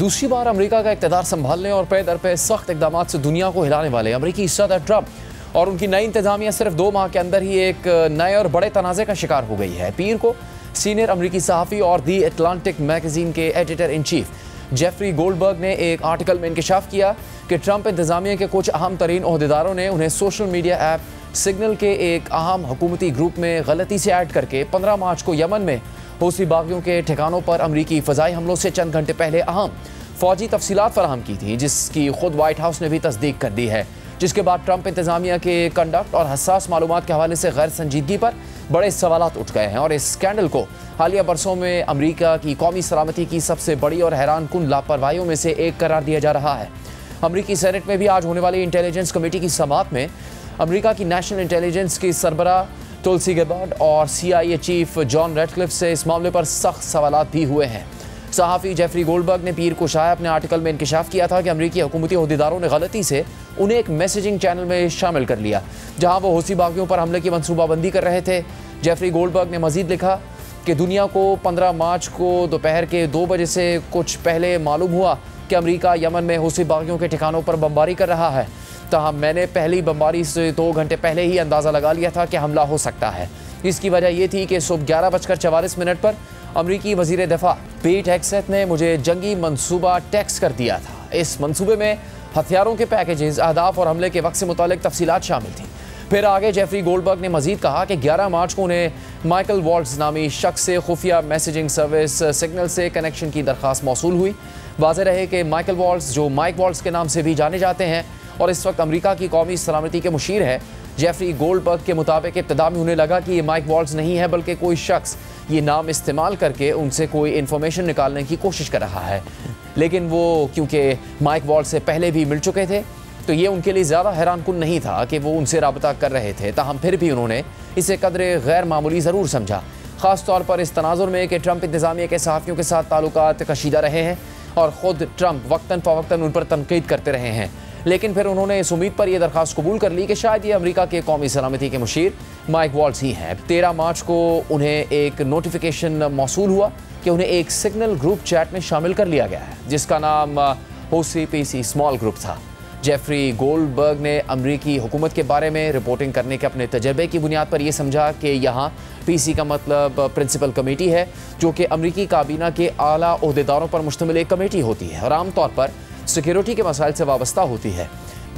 दूसरी बार अमेरिका का इक़्तिदार संभालने और पे दर पे सख्त इक़दामात से दुनिया को हिलाने वाले अमेरिकी सदर ट्रंप और उनकी नई इंतजामिया सिर्फ 2 माह के अंदर ही एक नए और बड़े तनाज़े का शिकार हो गई है। पीर को सीनियर अमेरिकी सहाफ़ी और दी एटलांटिक मैगज़ीन के editor in chief Jeffrey Goldberg ने एक आर्टिकल में इंकशाफ किया कि ट्रंप इंतजामिया के कुछ अहम तरीन ओहदेदारों ने उन्हें सोशल मीडिया ऐप सिग्नल के एक अहम हुकूमती ग्रुप में गलती से ऐड करके 15 मार्च को यमन में हूसी बागियों के ठिकानों पर अमरीकी फ़ज़ाई हमलों से चंद घंटे पहले अहम फ़ौजी तफसीलात फराहम की थी, जिसकी खुद वाइट हाउस ने भी तस्दीक कर दी है। जिसके बाद ट्रंप इंतजामिया के कंडक्ट और हसास मालूमात के हवाले से गैर संजीदगी पर बड़े सवालात उठ गए हैं और इस स्कैंडल को हालिया बरसों में अमरीका की कौमी सलामती की सबसे बड़ी और हैरान कुन लापरवाहियों में से एक करार दिया जा रहा है। अमरीकी सेनेट में भी आज होने वाली इंटेलिजेंस कमेटी की समाअत में अमरीका की नेशनल इंटेलिजेंस की सरबराह तुलसी गैबार्ड और CIA चीफ जॉन रेडक्लिफ से इस मामले पर सख्त सवालात भी हुए हैं। सहाफ़ी जेफरी गोल्डबर्ग ने पीर को शाया अपने आर्टिकल में इंकशाफ किया था कि अमरीकी हुकूमती ओहदेदारों ने गलती से उन्हें एक मैसेजिंग चैनल में शामिल कर लिया जहां वो हूसी बागियों पर हमले की मनसूबाबंदी कर रहे थे। जेफरी गोल्डबर्ग ने मजीद लिखा कि दुनिया को 15 मार्च को दोपहर के 2 बजे से कुछ पहले मालूम हुआ कि अमरीका यमन में हूसी बागियों के ठिकानों पर बमबारी कर रहा है। तहम मैंने पहली बमबारी से 2 घंटे पहले ही अंदाज़ा लगा लिया था कि हमला हो सकता है। इसकी वजह यह थी कि सुबह 11:44 पर अमरीकी वज़ीर दिफा पीट हेग्सेथ ने मुझे जंगी मंसूबा टेक्स्ट कर दिया था। इस मंसूबे में हथियारों के पैकेजेस, अहदाफ और हमले के वक्त से मुतालिक तफसीलात शामिल थी। फिर आगे जेफरी गोल्डबर्ग ने मजीद कहा कि 11 मार्च को उन्हें माइकल वॉल्ट्स नामी शख्स से खुफिया मैसेजिंग सर्विस सिग्नल से कनेक्शन की दरख्वास्त मौसूल हुई। वाज़ेह रहे कि माइकल वॉल्ट्स, जो माइक वॉल्ट्स के नाम से भी जाने जाते हैं और इस वक्त अमरीका की कौमी सलामती के मुशीर है, जेफरी गोल्डबर्ग के मुताबिक इब्तिदा में उन्हें लगा कि ये माइक वॉल्ट्स नहीं है बल्कि कोई शख्स ये नाम इस्तेमाल करके उनसे कोई इन्फॉर्मेशन निकालने की कोशिश कर रहा है। लेकिन वो क्योंकि माइक वॉल्ट्स से पहले भी मिल चुके थे तो ये उनके लिए ज़्यादा हैरानकुन नहीं था कि वो उनसे रब्ता कर रहे थे। ताहम फिर भी उन्होंने इसे कदरे गैर मामूली ज़रूर समझा, ख़ास तौर पर इस तनाजुर में कि ट्रंप इंतज़ामिया के सहाफ़ियों के साथ ताल्लुकात कशीदा रहे हैं और ख़ुद ट्रंप वक्तन फ़वक्तन उन पर तनकीद करते रहे हैं। लेकिन फिर उन्होंने इस उम्मीद पर यह दरख्वास्त कबूल कर ली कि शायद ये अमरीका के कौमी सलामती के मुशीर माइक वॉल्ट्स ही हैं। 13 मार्च को उन्हें एक नोटिफिकेशन मौसूल हुआ कि उन्हें एक सिग्नल ग्रुप चैट में शामिल कर लिया गया है जिसका नाम OCPC स्मॉल ग्रुप था। जेफरी गोल्डबर्ग ने अमरीकी हुकूमत के बारे में रिपोर्टिंग करने के अपने तजर्बे की बुनियाद पर यह समझा कि यहाँ PC का मतलब प्रिंसिपल कमेटी है, जो कि अमरीकी काबीना के आला ओहदेदारों पर मुश्तमिल एक कमेटी होती है और आमतौर पर सिक्योरिटी के मसाइल से वाबस्ता होती है।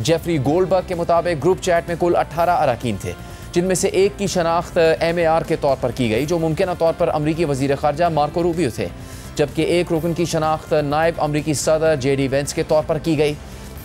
जेफरी गोल्डबर्ग के मुताबिक ग्रुप चैट में कुल 18 अरकान थे, जिनमें से एक की शनाख्त MAR के तौर पर की गई, जो मुमकिन तौर पर अमरीकी वज़ीर ख़ारजा मार्को रूबियो थे, जबकि एक रुकन की शनाख्त नायब अमरीकी सदर JD वेंस के तौर पर की गई।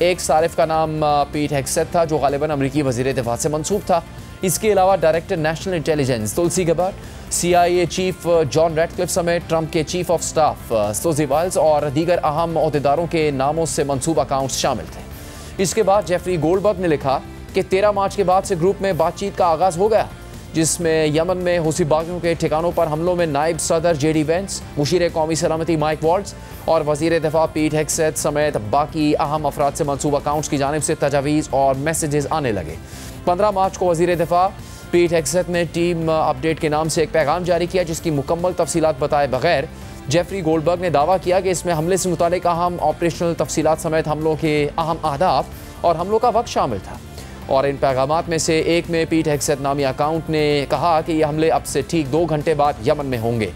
एक सारिफ का नाम पीट हेग्सेथ था, जो गालिबन अमरीकी वज़ीर दिफा से मंसूब था। इसके अलावा director national intelligence Tulsi Gabbard, CIA chief John Ratcliffe समेत ट्रंप के chief of staff Susie Wiles और दीगर अहम ओहदेदारों के नामों से मंसूब अकाउंट्स शामिल थे। इसके बाद जेफरी गोल्डबर्ग ने लिखा कि 13 मार्च के बाद से ग्रुप में बातचीत का आगाज़ हो गया, जिसमें यमन में हूसी बागियों के ठिकानों पर हमलों में नायब सदर JD वेंस, मुशीर कौमी सलामती माइक वॉल्ट्स और वज़ीर दिफा पीट हेग्सेथ समेत बाकी अहम अफराद से मंसूब अकाउंट्स की जानिब से तजावीज़ और मैसेजेस आने लगे। 15 मार्च को वज़ीर दिफा पीट हेग्सेथ ने टीम अपडेट के नाम से एक पैगाम जारी किया, जिसकी मुकम्मल तफसीलात बताए बगैर जेफरी गोल्डबर्ग ने दावा किया कि इसमें हमले से मुतालिक अहम ऑपरेशनल तफसीलात समेत हमलों के अहम अहदाफ और हमलों का वक्त शामिल था। और इन पैगामात में से एक में पीट हेग्सेथ नामी अकाउंट ने कहा कि ये हमले अब से ठीक 2 घंटे बाद यमन में होंगे।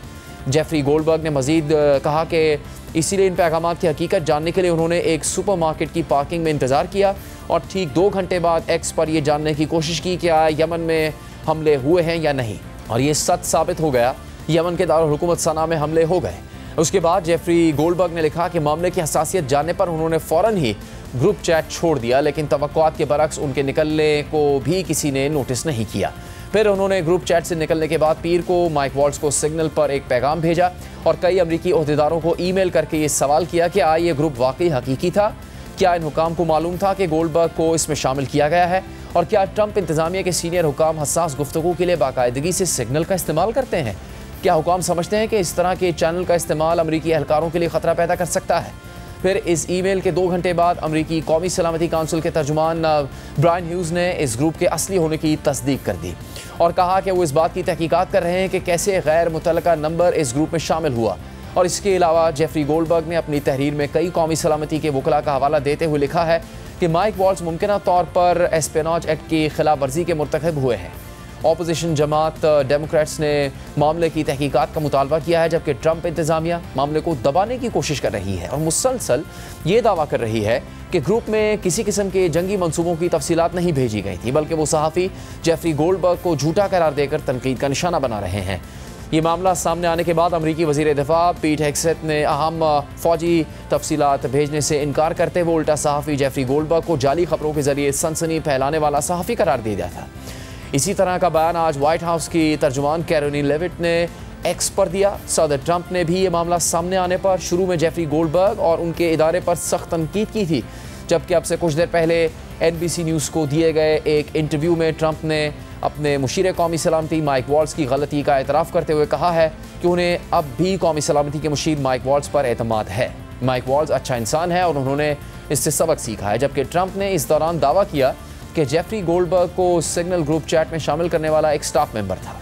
जेफरी गोल्डबर्ग ने मजीद कहा कि इसीलिए इन पैगामात की हकीकत जानने के लिए उन्होंने एक सुपरमार्केट की पार्किंग में इंतज़ार किया और ठीक 2 घंटे बाद X पर यह जानने की कोशिश की कि क्या यमन में हमले हुए हैं या नहीं, और ये सच साबित हो गया। यमन के दारुल हुकूमत सना में हमले हो गए। उसके बाद जेफरी गोल्डबर्ग ने लिखा कि मामले की हसासियत जानने पर उन्होंने फ़ौरन ही ग्रुप चैट छोड़ दिया, लेकिन तवक्कुआत के बरक्स उनके निकलने को भी किसी ने नोटिस नहीं किया। फिर उन्होंने ग्रुप चैट से निकलने के बाद पीर को माइक वॉल्ट्स को सिग्नल पर एक पैगाम भेजा और कई अमरीकी ओहदेदारों को ईमेल करके ये सवाल किया कि क्या ये ग्रुप वाकई हकीकी था, क्या इन हुकाम को मालूम था कि गोल्डबर्ग को इसमें शामिल किया गया है, और क्या ट्रंप इंतजामिया के सीनियर हुकाम हसास गुफ्तगू के लिए बाकायदगी से सिग्नल का इस्तेमाल करते हैं। क्या हुकाम समझते हैं कि इस तरह के चैनल का इस्तेमाल अमरीकी एहलकारों के लिए ख़तरा पैदा कर सकता है। फिर इस ईमेल के 2 घंटे बाद अमरीकी कौमी सलामती काउंसिल के तर्जुमान ब्रायन ह्यूज़ ने इस ग्रुप के असली होने की तस्दीक कर दी और कहा कि वो इस बात की तहकीकात कर रहे हैं कि कैसे गैर मुतल्लका नंबर इस ग्रुप में शामिल हुआ और इसके अलावा जेफरी गोल्डबर्ग ने अपनी तहरीर में कई कौमी सलामती के वकला का हवाला देते हुए लिखा है कि माइक वॉल्स मुमकिन तौर पर एस्पेनॉज एक्ट की खिलाफ वर्जी के मुर्तकब हुए हैं। ऑपोजिशन जमात डेमोक्रेट्स ने मामले की तहकीकात का मुतालबा किया है, जबकि ट्रंप इंतजामिया मामले को दबाने की कोशिश कर रही है और मुसलसल ये दावा कर रही है कि ग्रुप में किसी किस्म के जंगी मंसूबों की तफसीलात नहीं भेजी गई थी, बल्कि वो सहाफ़ी जेफरी गोल्डबर्ग को झूठा करार देकर तनकीद का निशाना बना रहे हैं। ये मामला सामने आने के बाद अमरीकी वज़ीर दिफा पीट हेगसेथ ने अहम फ़ौजी तफसीलात भेजने से इनकार करते हुए उल्टा सहाफ़ी जेफरी गोल्डबर्ग को जाली खबरों के जरिए सनसनी फैलाने वाला सहाफ़ी करार दे दिया था। इसी तरह का बयान आज व्हाइट हाउस की तर्जुमान कैरोलिन लेविट ने एक्स पर दिया। सदर ट्रंप ने भी ये मामला सामने आने पर शुरू में जेफरी गोल्डबर्ग और उनके इदारे पर सख्त तनकीद की थी, जबकि अब से कुछ देर पहले NBC न्यूज़ को दिए गए एक इंटरव्यू में ट्रंप ने अपने मुशीर कौमी सलामती माइक वॉल्स की गलती का एतराफ़ करते हुए कहा है कि उन्हें अब भी कौमी सलामती के मुशीर माइक वॉल्स पर एतमाद है। माइक वॉल्स अच्छा इंसान है और उन्होंने इससे सबक सीखा है, जबकि ट्रंप ने इस दौरान दावा किया कि जेफरी गोल्डबर्ग को सिग्नल ग्रुप चैट में शामिल करने वाला एक स्टाफ मेंबर था।